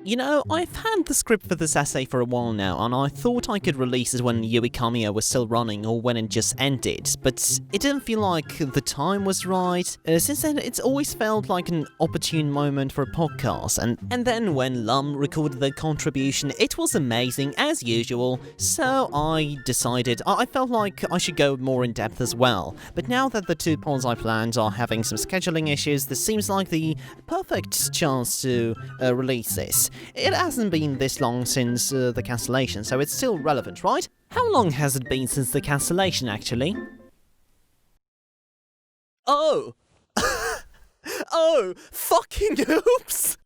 You know, I've had the script for this essay for a while now, and I thought I could release it when YUI KAMIO was still running or when it just ended, but it didn't feel like the time was right. Since then, it's always felt like an opportune moment for a podcast, and then when Lum recorded their contribution, it was amazing, as usual, so I decided I felt like I should go more in depth as well. But now that the two pods I planned are having some scheduling issues, this seems like the perfect chance to release this. It hasn't been this long since the cancellation, so it's still relevant, right? How long has it been since the cancellation, actually? Oh! Oh! Fucking oops!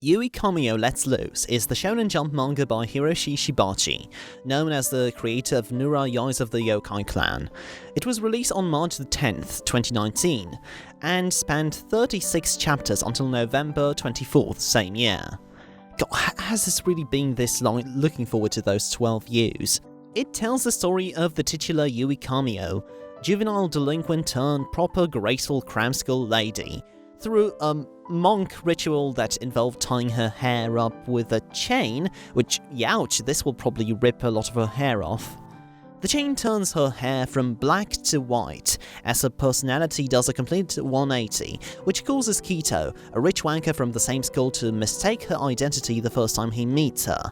YUI KAMIO Let's Loose is the Shonen Jump manga by Hiroshi Shibachi, known as the creator of Nura Yais of the Yokai Clan. It was released on March the 10th, 2019, and spanned 36 chapters until November 24th, same year. God, has this really been this long? Looking forward to those 12 years. It tells the story of the titular YUI KAMIO, juvenile delinquent turned proper graceful cramskull lady, through a monk ritual that involved tying her hair up with a chain, which, youch, this will probably rip a lot of her hair off. The chain turns her hair from black to white, as her personality does a complete 180, which causes Kito, a rich wanker from the same school, to mistake her identity the first time he meets her.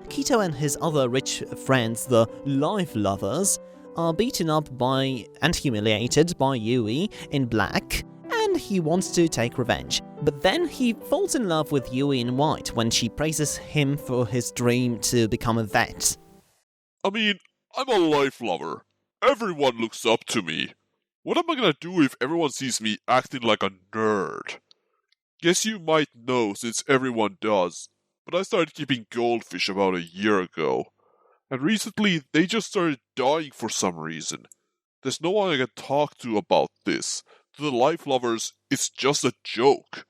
Kito and his other rich friends, the Life Lovers, are beaten up by and humiliated by Yui in black, and he wants to take revenge. But then he falls in love with Yui in white when she praises him for his dream to become a vet. I mean, I'm a life lover. Everyone looks up to me. What am I gonna do if everyone sees me acting like a nerd? Guess you might know since everyone does, but I started keeping goldfish about a year ago. And recently, they just started dying for some reason. There's no one I can talk to about this. To the life lovers, it's just a joke.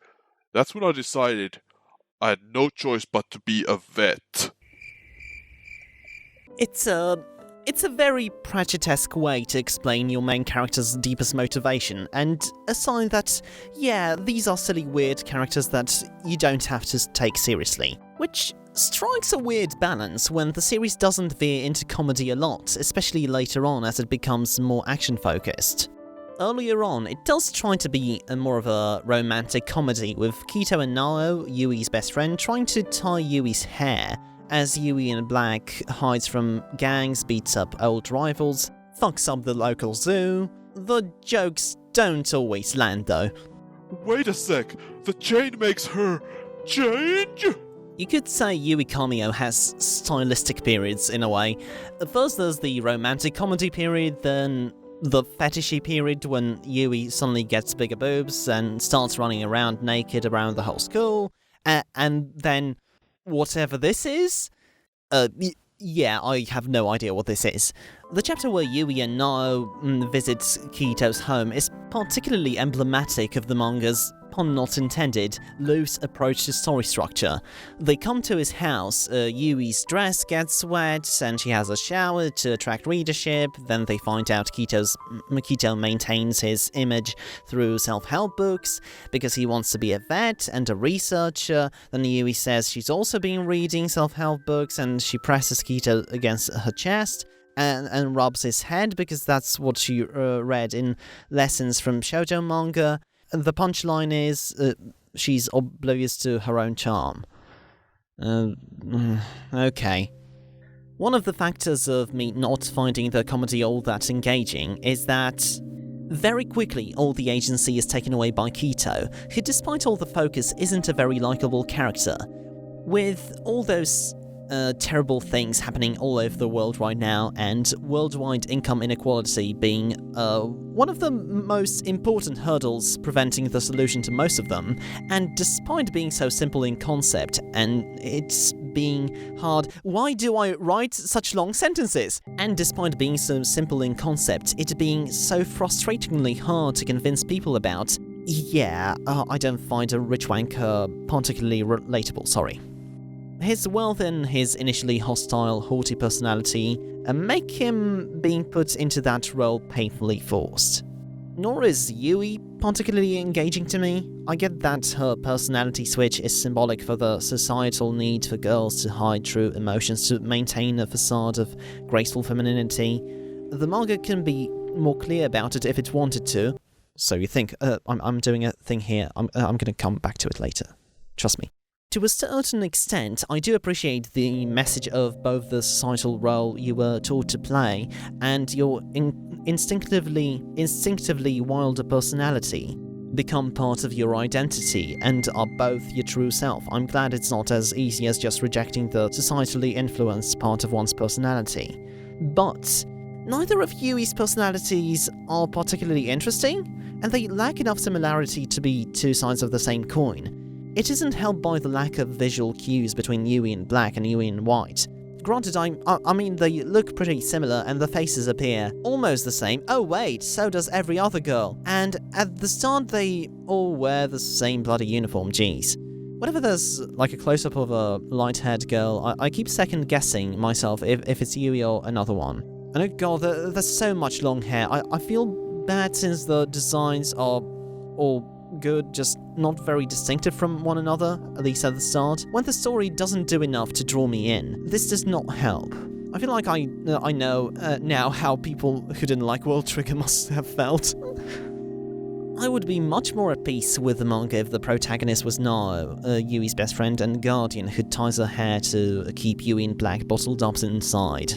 That's when I decided I had no choice but to be a vet. It's a very Pratchett-esque way to explain your main character's deepest motivation, and a sign that, yeah, these are silly, weird characters that you don't have to take seriously. Which strikes a weird balance when the series doesn't veer into comedy a lot, especially later on as it becomes more action-focused. Earlier on, it does try to be more of a romantic comedy, with Kito and Nao, Yui's best friend, trying to tie Yui's hair, as Yui in black hides from gangs, beats up old rivals, fucks up the local zoo. The jokes don't always land though. Wait a sec, the chain makes her change? You could say YUI KAMIO has stylistic periods in a way. First there's the romantic comedy period, then the fetishy period when Yui suddenly gets bigger boobs and starts running around naked around the whole school, and then whatever this is? Yeah, I have no idea what this is. The chapter where Yui and Nao visits Kito's home is particularly emblematic of the manga's, pun not intended, loose approach to story structure. They come to his house, Yui's dress gets wet, and she has a shower to attract readership. Then they find out Kito maintains his image through self-help books, because he wants to be a vet and a researcher. Then Yui says she's also been reading self-help books, and she presses Kito against her chest, and rubs his head, because that's what she read in lessons from shoujo manga. The punchline is, she's oblivious to her own charm. Okay. One of the factors of me not finding the comedy all that engaging is that very quickly all the agency is taken away by Kito, who despite all the focus isn't a very likeable character. With all those terrible things happening all over the world right now, and worldwide income inequality being one of the most important hurdles preventing the solution to most of them, and despite being so simple in concept, and it's being hard, why do I write such long sentences? And despite being so simple in concept, it being so frustratingly hard to convince people about, yeah, I don't find a rich wanker particularly relatable, sorry. His wealth and his initially hostile, haughty personality make him being put into that role painfully forced. Nor is Yui particularly engaging to me. I get that her personality switch is symbolic for the societal need for girls to hide true emotions to maintain a facade of graceful femininity. The manga can be more clear about it if it wanted to. So you think, I'm doing a thing here, I'm gonna come back to it later. Trust me. To a certain extent, I do appreciate the message of both the societal role you were taught to play and your instinctively wilder personality become part of your identity and are both your true self. I'm glad it's not as easy as just rejecting the societally influenced part of one's personality. But neither of Yui's personalities are particularly interesting, and they lack enough similarity to be two sides of the same coin. It isn't helped by the lack of visual cues between Yui in black and Yui in white. Granted, I mean, they look pretty similar and the faces appear almost the same. Oh wait, so does every other girl. And at the start they all wear the same bloody uniform, jeez. Whenever there's like a close-up of a light-haired girl, I keep second-guessing myself if it's Yui or another one. And oh god, there's so much long hair. I feel bad since the designs are all good, just not very distinctive from one another, at least at the start. When the story doesn't do enough to draw me in, this does not help. I feel like I know now how people who didn't like World Trigger must have felt. I would be much more at peace with the manga if the protagonist was Nao, Yui's best friend and guardian who ties her hair to keep Yui in black bottled up inside.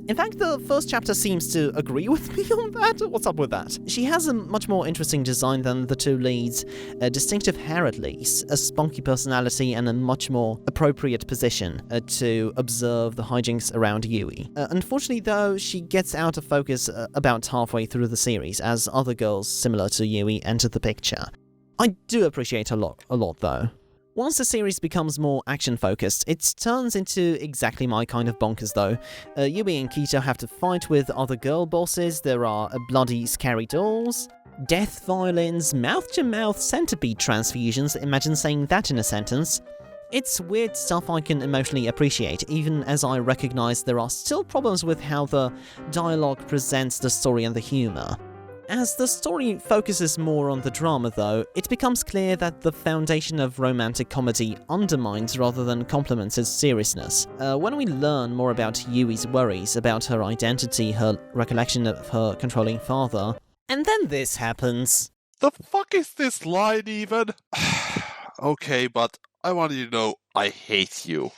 In fact, the first chapter seems to agree with me on that. What's up with that? She has a much more interesting design than the two leads, a distinctive hair at least, a spunky personality, and a much more appropriate position to observe the hijinks around Yui. Unfortunately, though, she gets out of focus about halfway through the series, as other girls similar to Yui enter the picture. I do appreciate a lot though. Once the series becomes more action-focused, it turns into exactly my kind of bonkers though. Yui and Kito have to fight with other girl bosses, there are bloody scary dolls, death violins, mouth-to-mouth centipede transfusions, imagine saying that in a sentence. It's weird stuff I can emotionally appreciate, even as I recognise there are still problems with how the dialogue presents the story and the humour. As the story focuses more on the drama though, it becomes clear that the foundation of romantic comedy undermines rather than complements its seriousness. When we learn more about Yui's worries about her identity, her recollection of her controlling father, and then this happens. The fuck is this line even? Okay, but I want you to know I hate you.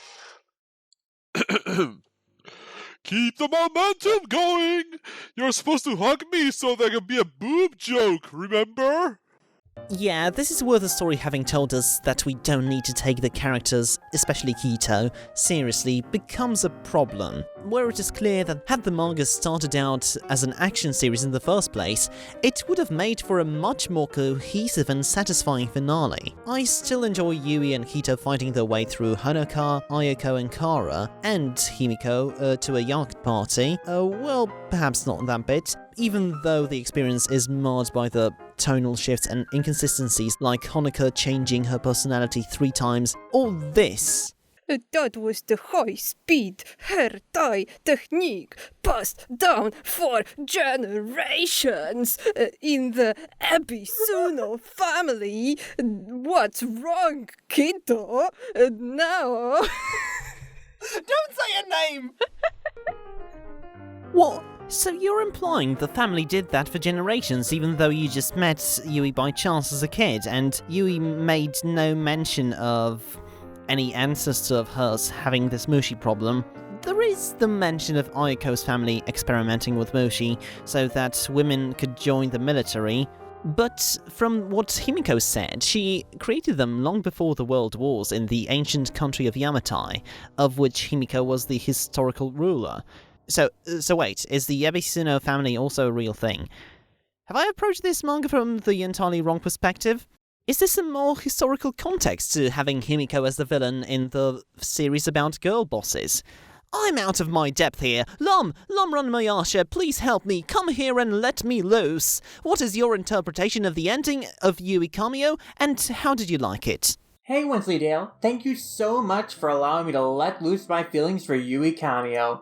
Keep the momentum going! You're supposed to hug me so there can be a boob joke, remember? Yeah, this is where the story having told us that we don't need to take the characters, especially Kito, seriously becomes a problem. Where it is clear that had the manga started out as an action series in the first place, it would have made for a much more cohesive and satisfying finale. I still enjoy Yui and Kito fighting their way through Honoka, Ayako and Kara, and Himiko to a yacht party. Well, perhaps not that bit, even though the experience is marred by the tonal shifts and inconsistencies like Honoka changing her personality 3 times. All this. That was the high-speed hair tie technique passed down for generations in the Ebisuno family. What's wrong, Kito? Now... Don't say a name! What? So you're implying the family did that for generations even though you just met Yui by chance as a kid, and Yui made no mention of any ancestor of hers having this Mushi problem? There is the mention of Ayako's family experimenting with Mushi so that women could join the military, but from what Himiko said, she created them long before the World Wars in the ancient country of Yamatai, of which Himiko was the historical ruler. So wait, is the Ebisuno family also a real thing? Have I approached this manga from the entirely wrong perspective? Is this a more historical context to having Himiko as the villain in the series about girl bosses? I'm out of my depth here. LumRanmaYasha, please help me. Come here and let me loose. What is your interpretation of the ending of YUI KAMIO, and how did you like it? Hey Wensleydale, thank you so much for allowing me to let loose my feelings for YUI Kamio.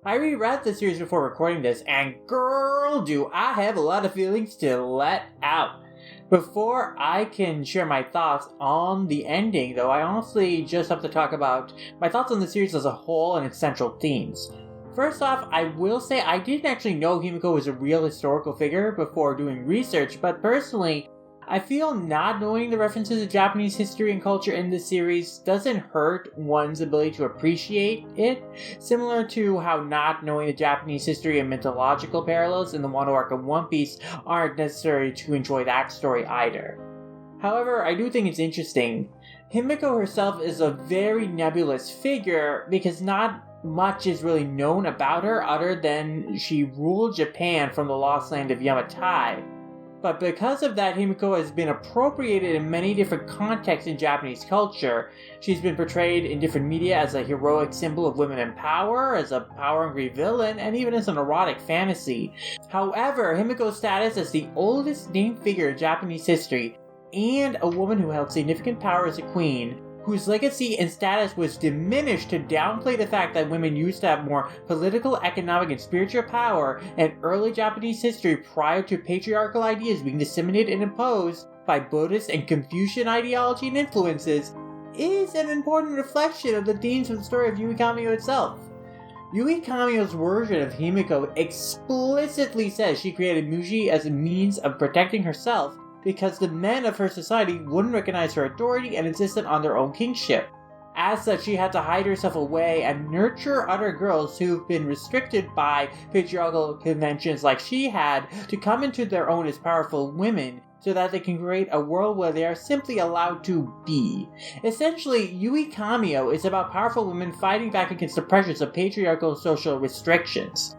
I reread the series before recording this, and girl, do I have a lot of feelings to let out. Before I can share my thoughts on the ending, though, I honestly just have to talk about my thoughts on the series as a whole and its central themes. First off, I will say I didn't actually know Himiko was a real historical figure before doing research, but personally, I feel not knowing the references to Japanese history and culture in this series doesn't hurt one's ability to appreciate it, similar to how not knowing the Japanese history and mythological parallels in the Wano arc of One Piece aren't necessary to enjoy that story either. However, I do think it's interesting. Himiko herself is a very nebulous figure because not much is really known about her other than she ruled Japan from the lost land of Yamatai. But because of that, Himiko has been appropriated in many different contexts in Japanese culture. She's been portrayed in different media as a heroic symbol of women in power, as a power-hungry villain, and even as an erotic fantasy. However, Himiko's status as the oldest named figure in Japanese history, and a woman who held significant power as a queen, whose legacy and status was diminished to downplay the fact that women used to have more political, economic, and spiritual power in early Japanese history prior to patriarchal ideas being disseminated and imposed by Buddhist and Confucian ideology and influences, is an important reflection of the themes of the story of YUI Kamio itself. YUI Kamio's version of Himiko explicitly says she created Muji as a means of protecting herself because the men of her society wouldn't recognize her authority and insisted on their own kingship. As such, she had to hide herself away and nurture other girls who've been restricted by patriarchal conventions like she had to come into their own as powerful women so that they can create a world where they are simply allowed to be. Essentially, YUI Kamio is about powerful women fighting back against the pressures of patriarchal social restrictions.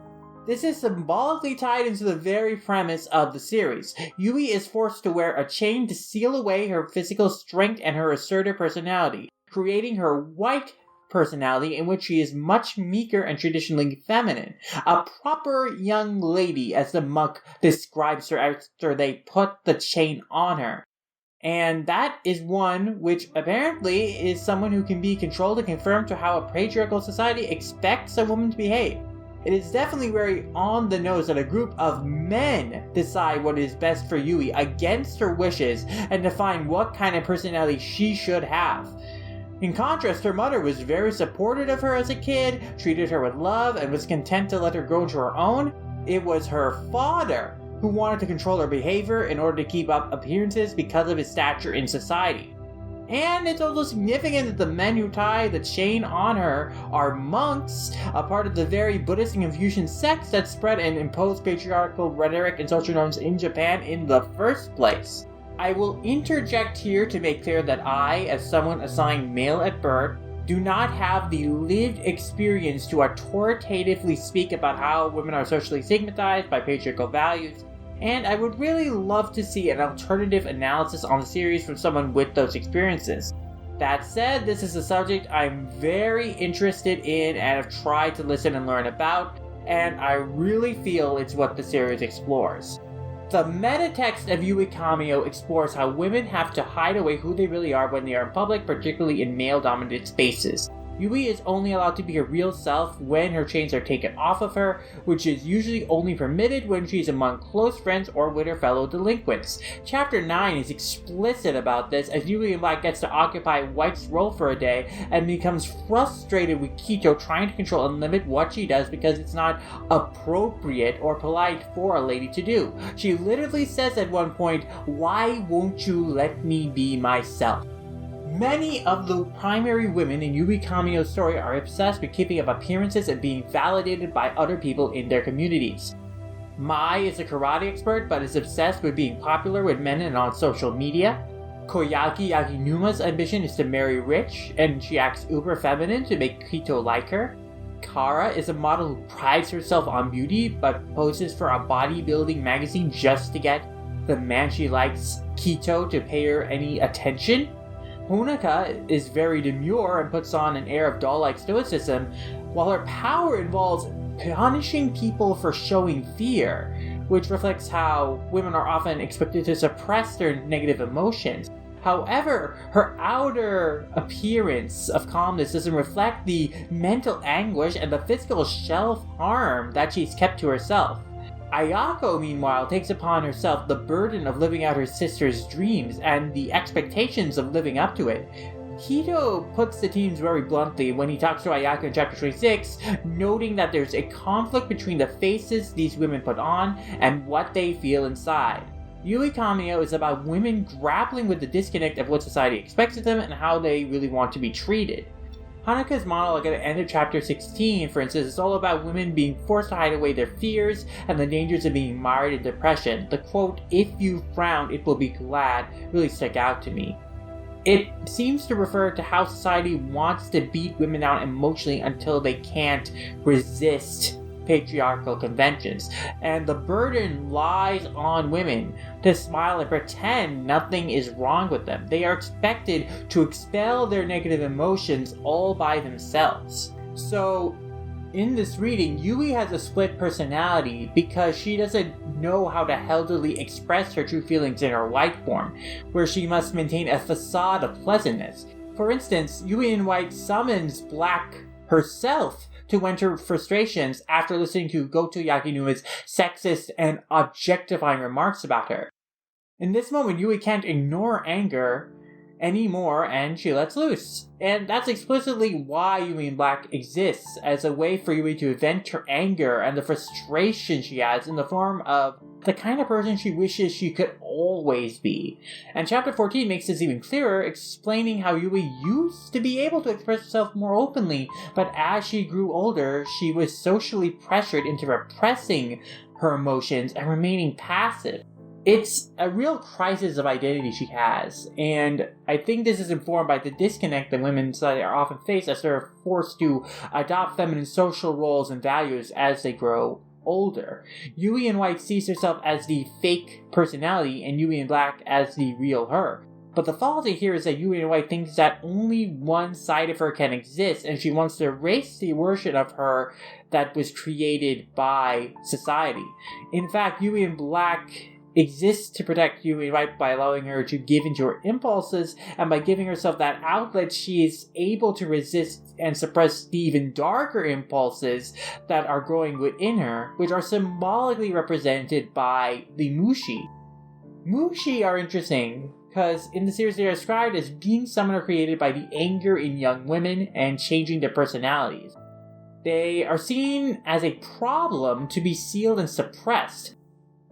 This is symbolically tied into the very premise of the series. Yui is forced to wear a chain to seal away her physical strength and her assertive personality, creating her white personality in which she is much meeker and traditionally feminine. A proper young lady, as the monk describes her after they put the chain on her. And that is one which apparently is someone who can be controlled and conformed to how a patriarchal society expects a woman to behave. It is definitely very on the nose that a group of men decide what is best for Yui against her wishes and define what kind of personality she should have. In contrast, her mother was very supportive of her as a kid, treated her with love, and was content to let her grow into her own. It was her father who wanted to control her behavior in order to keep up appearances because of his stature in society. And it's also significant that the men who tie the chain on her are monks, a part of the very Buddhist and Confucian sects that spread and imposed patriarchal rhetoric and social norms in Japan in the first place. I will interject here to make clear that I, as someone assigned male at birth, do not have the lived experience to authoritatively speak about how women are socially stigmatized by patriarchal values, and I would really love to see an alternative analysis on the series from someone with those experiences. That said, this is a subject I'm very interested in and have tried to listen and learn about, and I really feel it's what the series explores. The metatext of YUI Kamio explores how women have to hide away who they really are when they are in public, particularly in male-dominated spaces. Yui is only allowed to be her real self when her chains are taken off of her, which is usually only permitted when she's among close friends or with her fellow delinquents. Chapter 9 is explicit about this as Yui in Black gets to occupy White's role for a day and becomes frustrated with Kito trying to control and limit what she does because it's not appropriate or polite for a lady to do. She literally says at one point, "Why won't you let me be myself?" Many of the primary women in YUI Kamio's story are obsessed with keeping up appearances and being validated by other people in their communities. Mai is a karate expert but is obsessed with being popular with men and on social media. Koyaki Yaginuma's ambition is to marry rich, and she acts uber feminine to make Kito like her. Kara is a model who prides herself on beauty but poses for a bodybuilding magazine just to get the man she likes, Kito, to pay her any attention. Honaka is very demure and puts on an air of doll-like stoicism, while her power involves punishing people for showing fear, which reflects how women are often expected to suppress their negative emotions. However, her outer appearance of calmness doesn't reflect the mental anguish and the physical self-harm that she's kept to herself. Ayako, meanwhile, takes upon herself the burden of living out her sister's dreams and the expectations of living up to it. Hito puts the themes very bluntly when he talks to Ayako in chapter 26, noting that there's a conflict between the faces these women put on and what they feel inside. YUI KAMIO is about women grappling with the disconnect of what society expects of them and how they really want to be treated. Hanuka's monologue at the end of chapter 16, for instance, is all about women being forced to hide away their fears and the dangers of being mired in depression. The quote, "If you frown, it will be glad," really stuck out to me. It seems to refer to how society wants to beat women down emotionally until they can't resist patriarchal conventions, and the burden lies on women to smile and pretend nothing is wrong with them. They are expected to expel their negative emotions all by themselves. So, in this reading, Yui has a split personality because she doesn't know how to healthily express her true feelings in her white form, where she must maintain a facade of pleasantness. For instance, Yui in white summons Black herself to vent her frustrations after listening to Goto Yakinuma's sexist and objectifying remarks about her. In this moment, Yui can't ignore anger anymore, and she lets loose. And that's explicitly why Yui in Black exists, as a way for Yui to vent her anger and the frustration she has in the form of the kind of person she wishes she could always be. And chapter 14 makes this even clearer, explaining how Yui used to be able to express herself more openly, but as she grew older, she was socially pressured into repressing her emotions and remaining passive. It's a real crisis of identity she has, and I think this is informed by the disconnect that women are often faced as they're forced to adopt feminine social roles and values as they grow older. Yui in white sees herself as the fake personality, and Yui in Black as the real her. But the fallacy here is that Yui in white thinks that only one side of her can exist, and she wants to erase the version of her that was created by society. In fact, Yui in Black exists to protect Yui in white by allowing her to give into her impulses, and by giving herself that outlet, she is able to resist and suppress the even darker impulses that are growing within her, which are symbolically represented by the Mushi. Mushi are interesting because in the series they are described as being summoned or created by the anger in young women and changing their personalities. They are seen as a problem to be sealed and suppressed.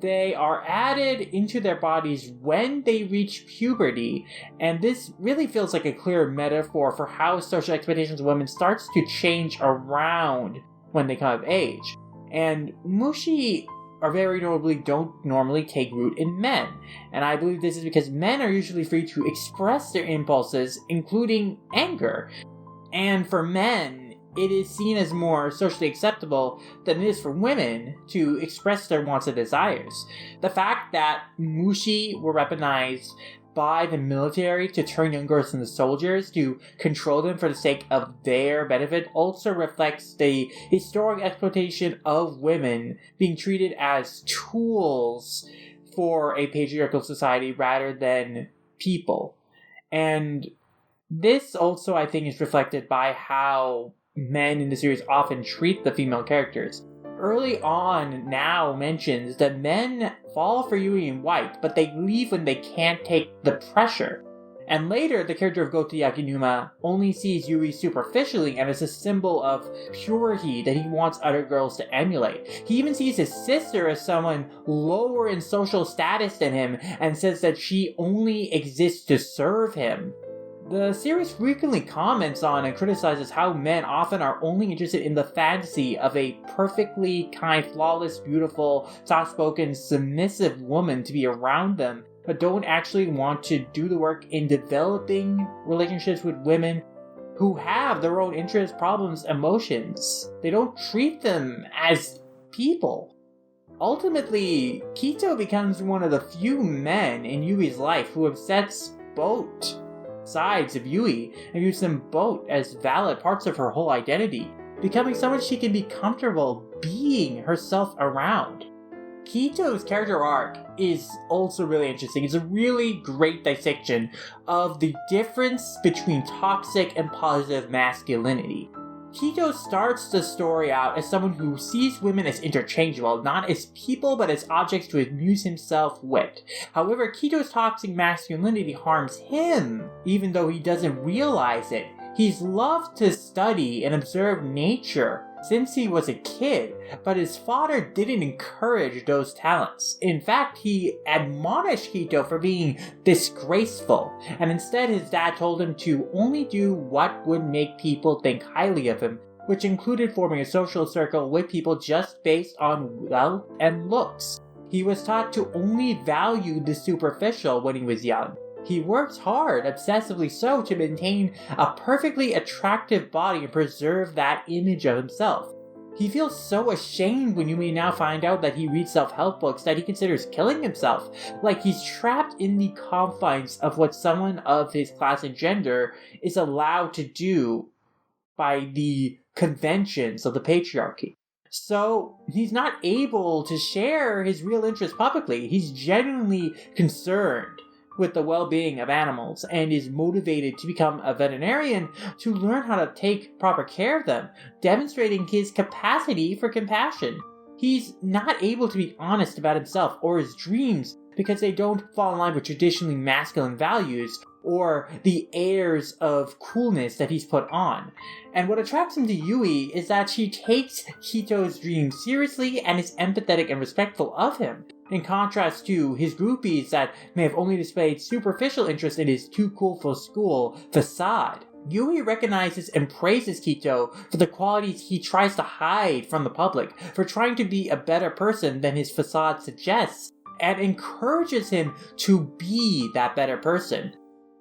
They are added into their bodies when they reach puberty, and this really feels like a clear metaphor for how social expectations of women starts to change around when they come of age. And Mushi are very notably don't normally take root in men, and I believe this is because men are usually free to express their impulses, including anger. And for men, it is seen as more socially acceptable than it is for women to express their wants and desires. The fact that Mushi were weaponized by the military to turn young girls into soldiers to control them for the sake of their benefit also reflects the historic exploitation of women being treated as tools for a patriarchal society rather than people. And this also, I think, is reflected by how men in the series often treat the female characters. Early on, Now mentions that men fall for Yui in white, but they leave when they can't take the pressure. And later, the character of Goto Yakinuma only sees Yui superficially and as a symbol of purity that he wants other girls to emulate. He even sees his sister as someone lower in social status than him and says that she only exists to serve him. The series frequently comments on and criticizes how men often are only interested in the fantasy of a perfectly kind, flawless, beautiful, soft-spoken, submissive woman to be around them, but don't actually want to do the work in developing relationships with women who have their own interests, problems, emotions. They don't treat them as people. Ultimately, Kito becomes one of the few men in Yui's life who accepts both sides of Yui and views them both as valid parts of her whole identity, becoming someone she can be comfortable being herself around. Kito's character arc is also really interesting. It's a really great dissection of the difference between toxic and positive masculinity. Kito starts the story out as someone who sees women as interchangeable, not as people but as objects to amuse himself with. However, Kito's toxic masculinity harms him, even though he doesn't realize it. He's loved to study and observe nature since he was a kid, but his father didn't encourage those talents. In fact, he admonished Kito for being disgraceful, and instead his dad told him to only do what would make people think highly of him, which included forming a social circle with people just based on wealth and looks. He was taught to only value the superficial when he was young. He works hard, obsessively so, to maintain a perfectly attractive body and preserve that image of himself. He feels so ashamed when Yui now find out that he reads self-help books that he considers killing himself, like he's trapped in the confines of what someone of his class and gender is allowed to do by the conventions of the patriarchy. So he's not able to share his real interests publicly. He's genuinely concerned with the well-being of animals and is motivated to become a veterinarian to learn how to take proper care of them, demonstrating his capacity for compassion. He's not able to be honest about himself or his dreams because they don't fall in line with traditionally masculine values or the airs of coolness that he's put on. And what attracts him to Yui is that she takes Kito's dreams seriously and is empathetic and respectful of him, in contrast to his groupies that may have only displayed superficial interest in his too cool for school facade. Yui recognizes and praises Kito for the qualities he tries to hide from the public, for trying to be a better person than his facade suggests, and encourages him to be that better person.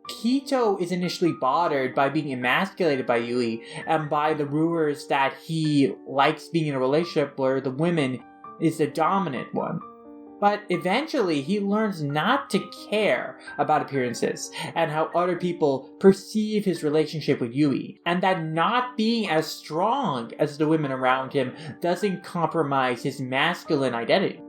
Kito is initially bothered by being emasculated by Yui and by the rumors that he likes being in a relationship where the woman is the dominant one. But eventually he learns not to care about appearances and how other people perceive his relationship with Yui, and that not being as strong as the women around him doesn't compromise his masculine identity.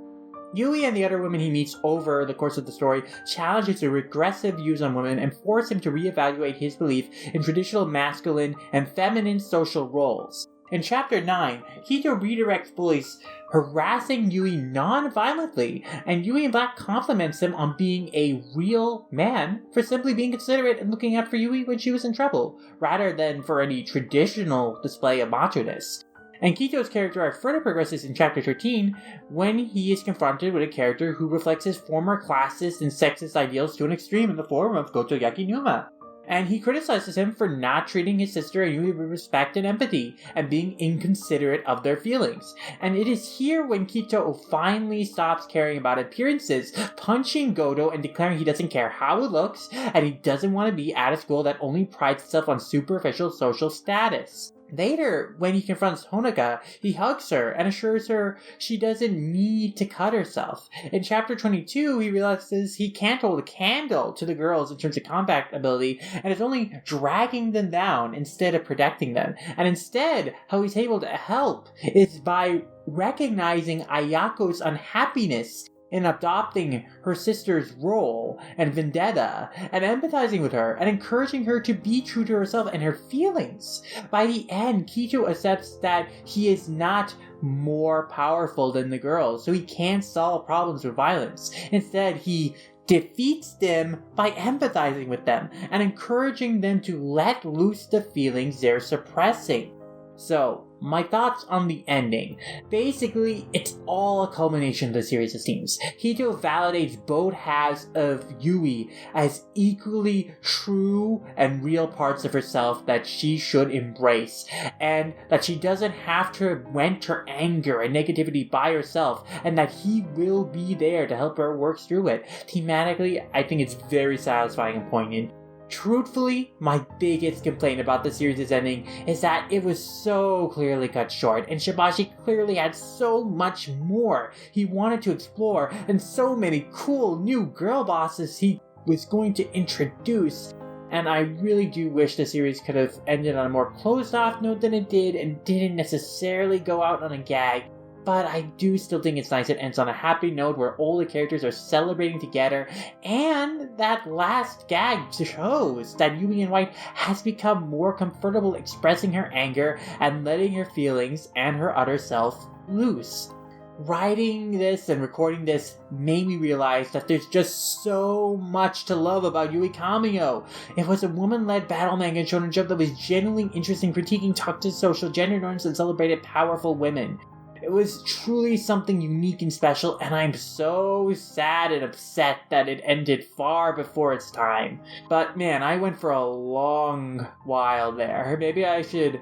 Yui and the other women he meets over the course of the story challenge his regressive views on women and force him to reevaluate his belief in traditional masculine and feminine social roles. In Chapter 9, Kito redirects bullies harassing Yui non-violently, and Yui in Black compliments him on being a real man for simply being considerate and looking out for Yui when she was in trouble, rather than for any traditional display of macho-ness. And Kito's character arc further progresses in Chapter 13 when he is confronted with a character who reflects his former classist and sexist ideals to an extreme in the form of Goto Yakinuma. And he criticizes him for not treating his sister and Yui with respect and empathy, and being inconsiderate of their feelings. And it is here when Kito finally stops caring about appearances, punching Goto and declaring he doesn't care how it looks, and he doesn't want to be at a school that only prides itself on superficial social status. Later, when he confronts Honoka, he hugs her and assures her she doesn't need to cut herself. In Chapter 22, he realizes he can't hold a candle to the girls in terms of combat ability and is only dragging them down instead of protecting them. And instead, how he's able to help is by recognizing Ayako's unhappiness in adopting her sister's role and vendetta, and empathizing with her, and encouraging her to be true to herself and her feelings. By the end, Kito accepts that he is not more powerful than the girls, so he can't solve problems with violence. Instead, he defeats them by empathizing with them, and encouraging them to let loose the feelings they're suppressing. So, my thoughts on the ending. Basically, it's all a culmination of the series of themes. Kito validates both halves of Yui as equally true and real parts of herself that she should embrace, and that she doesn't have to vent her anger and negativity by herself, and that he will be there to help her work through it. Thematically, I think it's very satisfying and poignant. Truthfully, my biggest complaint about the series' ending is that it was so clearly cut short, and Shibashi clearly had so much more he wanted to explore, and so many cool new girl bosses he was going to introduce. And I really do wish the series could have ended on a more closed-off note than it did, and didn't necessarily go out on a gag. but I do still think it's nice it ends on a happy note where all the characters are celebrating together, and that last gag shows that Yui in White has become more comfortable expressing her anger and letting her feelings and her other self loose. Writing this and recording this made me realize that there's just so much to love about YUI KAMIO. It was a woman-led battle manga shonen jump that was genuinely interesting, critiquing toxic social gender norms and celebrated powerful women. It was truly something unique and special, and I'm so sad and upset that it ended far before its time. But man, I went for a long while there. Maybe I should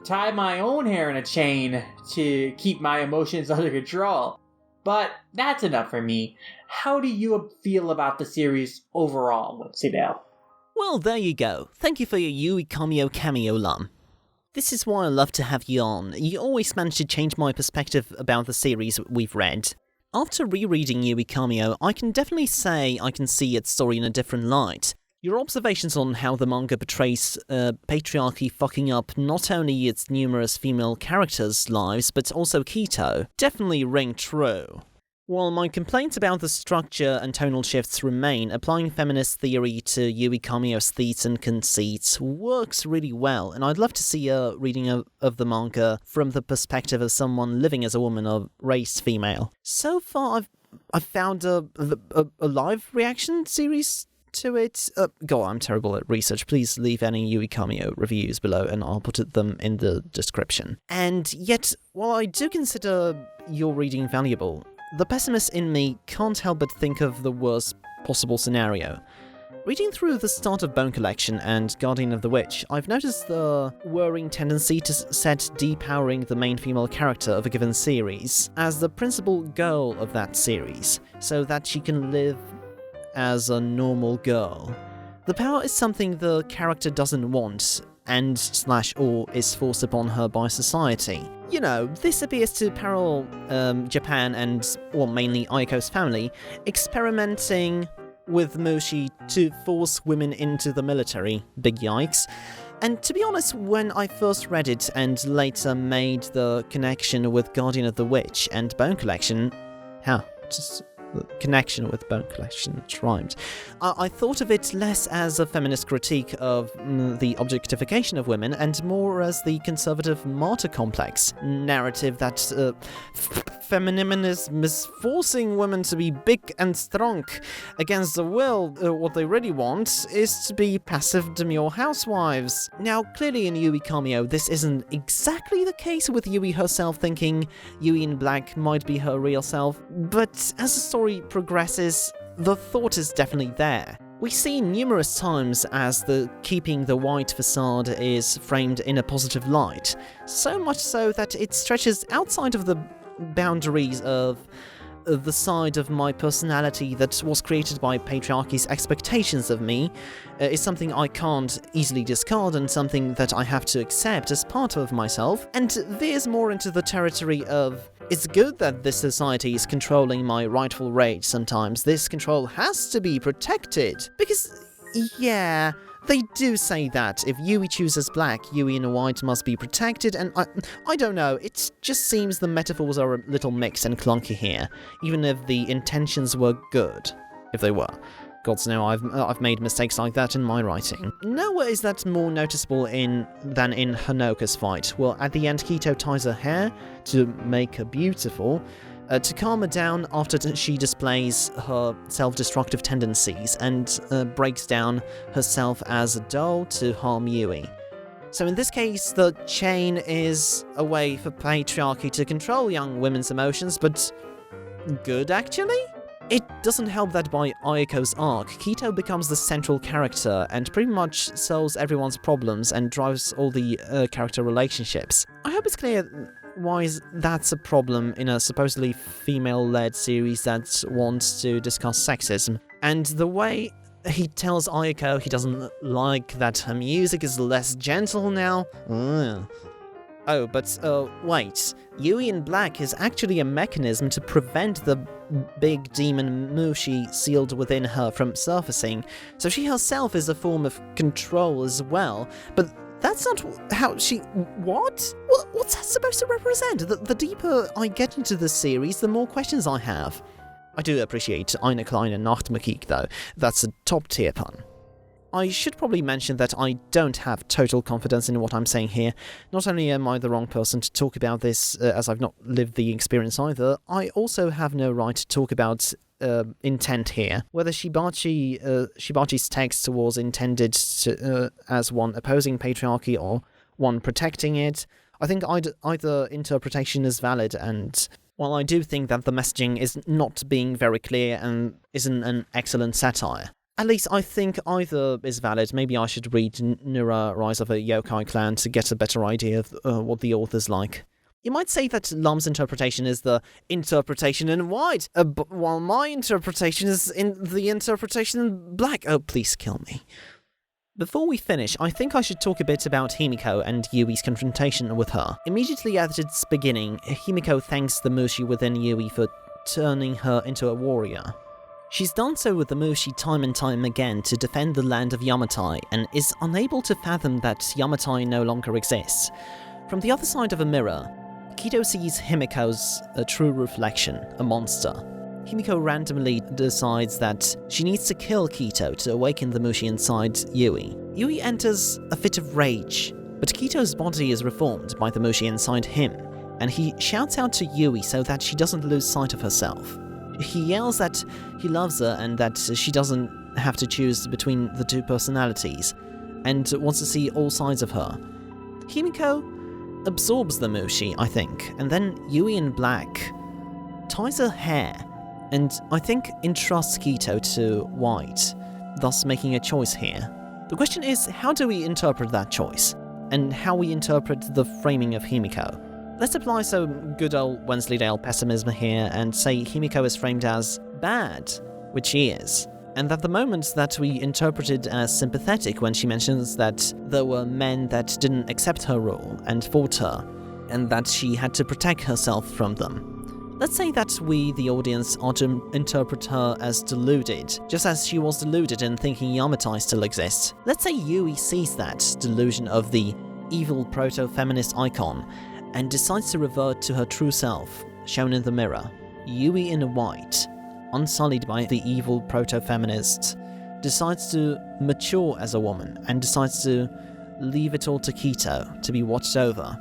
tie my own hair in a chain to keep my emotions under control. But that's enough for me. How do you feel about the series overall, Wensleydale? Well, there you go. Thank you for your YUI KAMIO cameo, Lum. This is why I love to have you on. You always manage to change my perspective about the series we've read. After rereading YUI KAMIO, I can definitely say I can see its story in a different light. Your observations on how the manga portrays patriarchy fucking up not only its numerous female characters' lives, but also Kito, definitely ring true. While my complaints about the structure and tonal shifts remain, applying feminist theory to YUI KAMIO's themes and conceits works really well, and I'd love to see a reading of the manga from the perspective of someone living as a woman or raised female. So far, I've found a live reaction series to it. God, I'm terrible at research. Please leave any YUI KAMIO reviews below and I'll put them in the description. And yet, while I do consider your reading valuable, the pessimist in me can't help but think of the worst possible scenario. Reading through the start of Bone Collection and Guardian of the Witch, I've noticed the worrying tendency to set depowering the main female character of a given series as the principal goal of that series, so that she can live as a normal girl. The power is something the character doesn't want and/or is forced upon her by society. You know, this appears to parallel Japan and, well, mainly Aiko's family, experimenting with Mushi to force women into the military. Big yikes. And to be honest, when I first read it and later made the connection with Guardian of the Witch and Bone Collection, the connection with Bone Collection rhymed. I thought of it less as a feminist critique of the objectification of women and more as the conservative martyr complex narrative that feminism is forcing women to be big and strong against the will. What they really want is to be passive, demure housewives. Now, clearly in YUI KAMIO, this isn't exactly the case, with Yui herself thinking Yui in Black might be her real self, but as the story progresses, the thought is definitely there. We see numerous times as the keeping the white facade is framed in a positive light, so much so that it stretches outside of the boundaries of the side of my personality that was created by patriarchy's expectations of me, is something I can't easily discard and something that I have to accept as part of myself, and veers more into the territory of, it's good that this society is controlling my rightful rage sometimes. This control has to be protected. Because, yeah, they do say that if Yui chooses black, Yui in white must be protected, and I don't know, it just seems the metaphors are a little mixed and clunky here, even if the intentions were good, if they were. Gods know I've made mistakes like that in my writing. Nowhere is that more noticeable than in Hanoka's fight. Well, at the end, Kito ties her hair to make her beautiful, to calm her down after she displays her self-destructive tendencies and breaks down herself as a doll to harm Yui. So in this case, the chain is a way for patriarchy to control young women's emotions, but good, actually? It doesn't help that by Aiko's arc, Kito becomes the central character and pretty much solves everyone's problems and drives all the character relationships. I hope it's clear why that's a problem in a supposedly female-led series that wants to discuss sexism. And the way he tells Aiko he doesn't like that her music is less gentle now. Oh, but wait. Yui in Black is actually a mechanism to prevent the big demon Mushi sealed within her from surfacing, so she herself is a form of control as well, but That's not how she... What? What's that supposed to represent? The deeper I get into the series, the more questions I have. I do appreciate Eine kleine Nachtmusik, though. That's a top-tier pun. I should probably mention that I don't have total confidence in what I'm saying here. Not only am I the wrong person to talk about this, as I've not lived the experience either, I also have no right to talk about intent here. Whether Shibachi's text was intended as one opposing patriarchy or one protecting it, I think either interpretation is valid, and while I do think that the messaging is not being very clear and isn't an excellent satire, at least I think either is valid. Maybe I should read Nura Rise of a Yokai Clan to get a better idea of what the author's like. You might say that Lum's interpretation is the interpretation in white, while my interpretation is in the interpretation in black. Oh, please kill me. Before we finish, I think I should talk a bit about Himiko and Yui's confrontation with her. Immediately at its beginning, Himiko thanks the Mushi within Yui for turning her into a warrior. She's done so with the Mushi time and time again to defend the land of Yamatai, and is unable to fathom that Yamatai no longer exists. From the other side of a mirror, Kito sees Himiko's true reflection, a monster. Himiko randomly decides that she needs to kill Kito to awaken the Mushi inside Yui. Yui enters a fit of rage, but Kito's body is reformed by the Mushi inside him, and he shouts out to Yui so that she doesn't lose sight of herself. He yells that he loves her and that she doesn't have to choose between the two personalities, and wants to see all sides of her. Himiko absorbs the Mushi, I think, and then Yui in black ties her hair, and I think entrusts Kito to white, thus making a choice here. The question is, how do we interpret that choice? And how we interpret the framing of Himiko? Let's apply some good old Wensleydale pessimism here and say Himiko is framed as bad, which she is, and that the moment that we interpreted as sympathetic when she mentions that there were men that didn't accept her rule and fought her, and that she had to protect herself from them. Let's say that we, the audience, are to interpret her as deluded, just as she was deluded in thinking Yamatai still exists. Let's say Yui sees that delusion of the evil proto-feminist icon and decides to revert to her true self, shown in the mirror. Yui in white, unsullied by the evil proto-feminist, decides to mature as a woman and decides to leave it all to Kito, to be watched over,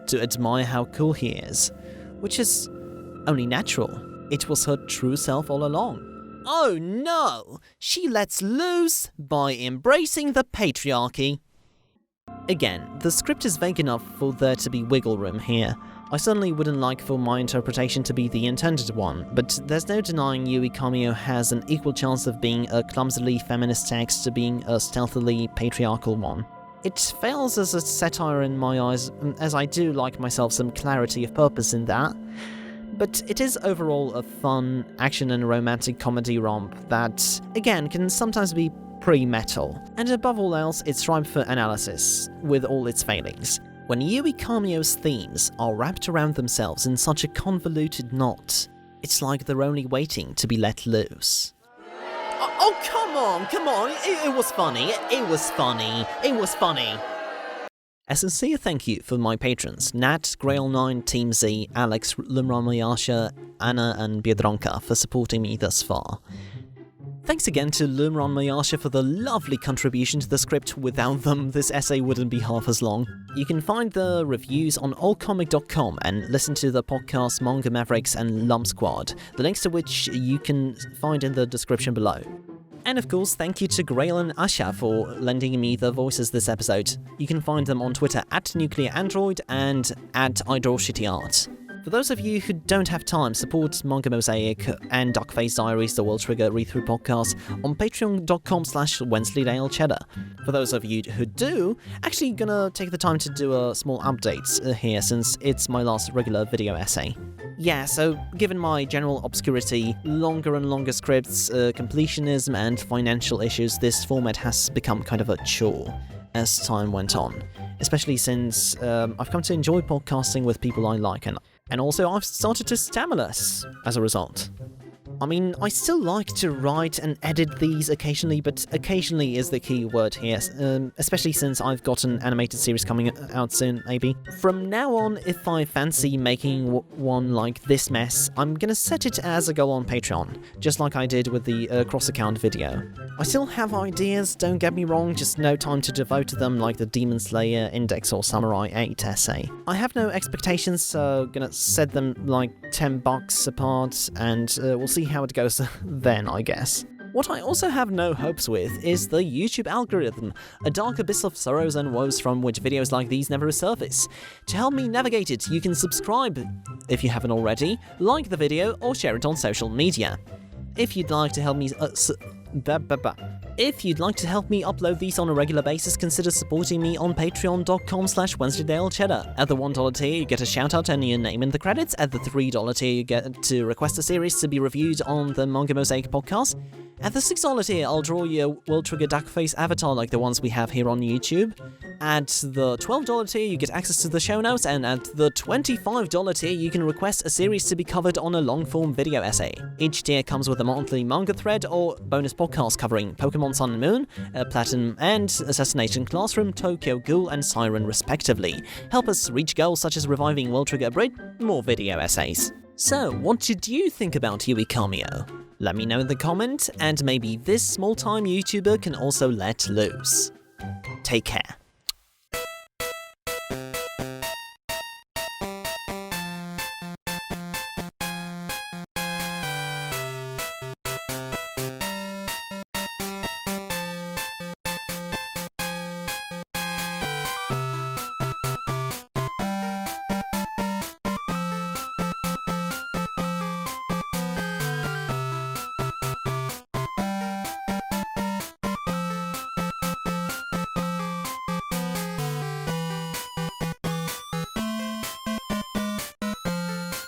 to admire how cool he is, which is only natural. It was her true self all along. Oh no! She lets loose by embracing the patriarchy. Again, the script is vague enough for there to be wiggle room here. I certainly wouldn't like for my interpretation to be the intended one, but there's no denying YUI KAMIO has an equal chance of being a clumsily feminist text to being a stealthily patriarchal one. It fails as a satire in my eyes, as I do like myself some clarity of purpose in that, but it is overall a fun action and romantic comedy romp that, again, can sometimes be pre-metal, and above all else, it's ripe for analysis, with all its failings. When YUI KAMIO's themes are wrapped around themselves in such a convoluted knot, it's like they're only waiting to be let loose. Oh, come on, it was funny, it was funny. A sincere thank you for my patrons, Nat, Grail9, Team Z, Alex, LumRanmaYasha, Anna and Biedronka for supporting me thus far. Thanks again to LumRanmaYasha for the lovely contribution to the script. Without them, this essay wouldn't be half as long. You can find the reviews on allcomic.com and listen to the podcast Manga Mavericks and Lum Squad, the links to which you can find in the description below. And of course, thank you to Grail and Asha for lending me their voices this episode. You can find them on Twitter at NuclearAndroid and at IDrawShittyArt. For those of you who don't have time, support Manga Mosaic and Duckface Diaries, the World Trigger read-through podcast, on patreon.com/Wensleydale Cheddar. For those of you who do, actually gonna take the time to do a small update here since it's my last regular video essay. Yeah, so given my general obscurity, longer and longer scripts, completionism and financial issues, this format has become kind of a chore as time went on. Especially since I've come to enjoy podcasting with people I like, and also I've started to stammer less as a result. I mean, I still like to write and edit these occasionally, but occasionally is the key word here, especially since I've got an animated series coming out soon, maybe. From now on, if I fancy making one like this mess, I'm gonna set it as a goal on Patreon, just like I did with the cross-account video. I still have ideas, don't get me wrong, just no time to devote to them like the Demon Slayer Index or Samurai 8 essay. I have no expectations, so gonna set them like $10 apart, and we'll see how it goes then, I guess. What I also have no hopes with is the YouTube algorithm, a dark abyss of sorrows and woes from which videos like these never resurface. To help me navigate it, you can subscribe if you haven't already, like the video, or share it on social media. If you'd like to help me upload these on a regular basis, consider supporting me on patreon.com/WensleydaleCheddar. At the $1 tier, you get a shout-out and your name in the credits. At the $3 tier, you get to request a series to be reviewed on the Manga Mosaic podcast. At the $6 tier, I'll draw you a World Trigger Duckface avatar like the ones we have here on YouTube. At the $12 tier, you get access to the show notes, and at the $25 tier, you can request a series to be covered on a long-form video essay. Each tier comes with a monthly manga thread or bonus podcast covering Pokemon Sun and Moon, Platinum and Assassination Classroom, Tokyo Ghoul and Siren respectively. Help us reach goals such as reviving World Trigger Abridged, more video essays. So, what did you think about YUI KAMIO? Let me know in the comment, and maybe this small-time YouTuber can also let loose. Take care.